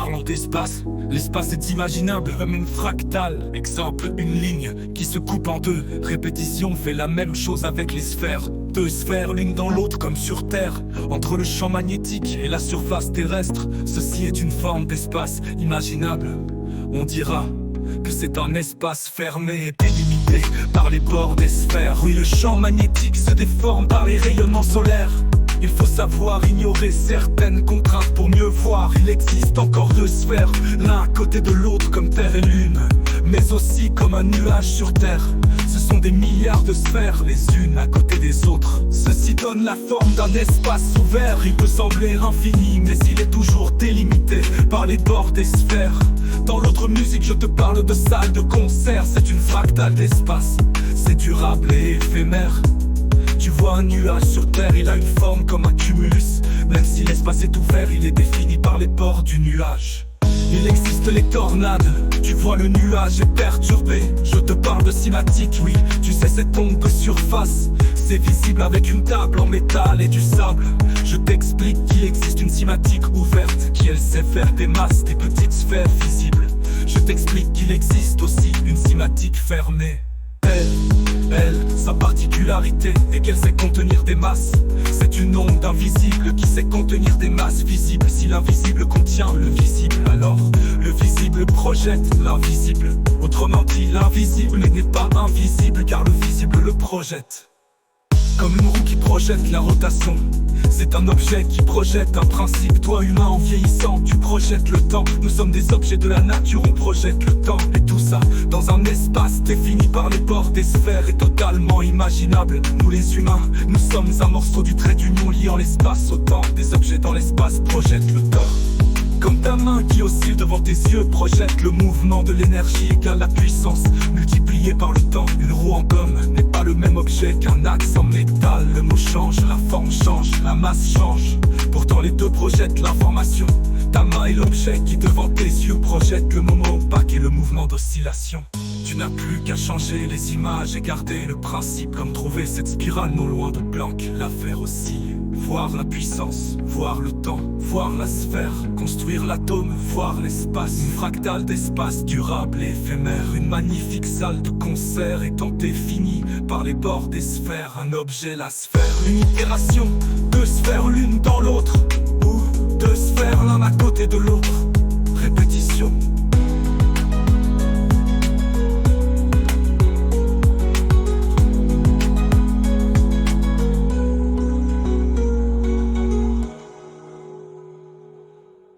Parlons d'espace, l'espace est imaginable comme une fractale. Exemple, une ligne qui se coupe en deux. Répétition fait la même chose avec les sphères. Deux sphères l'une dans l'autre comme sur Terre. Entre le champ magnétique et la surface terrestre, ceci est une forme d'espace imaginable. On dira que c'est un espace fermé et délimité par les bords des sphères. Oui, le champ magnétique se déforme par les rayonnements solaires. Il faut savoir ignorer certaines contraintes pour mieux voir. Il existe encore deux sphères, l'un à côté de l'autre comme Terre et Lune, mais aussi comme un nuage sur Terre. Ce sont des milliards de sphères, les unes à côté des autres. Ceci donne la forme d'un espace ouvert. Il peut sembler infini, mais il est toujours délimité par les bords des sphères. Dans l'autre musique, je te parle de salle de concert. C'est une fractale d'espace, c'est durable et éphémère. Tu vois un nuage sur Terre, il a une forme comme un cumulus. Même si l'espace est ouvert, il est défini par les bords du nuage. Il existe les tornades, tu vois le nuage est perturbé. Je te parle de cinématique, oui, tu sais cette onde de surface. C'est visible avec une table en métal et du sable. Je t'explique qu'il existe une cinématique ouverte, qui elle sait faire des masses, des petites sphères visibles. Je t'explique qu'il existe aussi une cinématique fermée. Elle, sa particularité est qu'elle sait contenir des masses. C'est une onde invisible qui sait contenir des masses visibles. Si l'invisible contient le visible, alors le visible projette l'invisible. Autrement dit, l'invisible n'est pas invisible car le visible le projette. Comme une roue qui projette la rotation, c'est un objet qui projette un principe. Toi humain en vieillissant, tu projettes le temps. Nous sommes des objets de la nature, on projette le temps. Et tout ça dans un espace défini par les bords des sphères et totalement imaginable. Nous les humains, nous sommes un morceau du trait d'union liant l'espace au temps. Des objets dans l'espace projettent le temps. Comme ta main qui oscille devant tes yeux projette le mouvement de l'énergie égale la puissance multipliée par le temps. Une roue en gomme n'est pas le même objet qu'un axe en métal. Le mot change, la forme change, la masse change. Pourtant les deux projettent l'information. Ta main est l'objet qui devant tes yeux projette le moment opaque et le mouvement d'oscillation. Tu n'as plus qu'à changer les images et garder le principe. Comme trouver cette spirale non loin de Planck, la faire osciller. Voir la puissance, voir le temps, voir la sphère, construire l'atome, voir l'espace. Une fractale d'espace durable et éphémère. Une magnifique salle de concert étant définie par les bords des sphères. Un objet, la sphère, une itération, deux sphères l'une dans l'autre, ou deux sphères l'un à côté de l'autre. Répétition.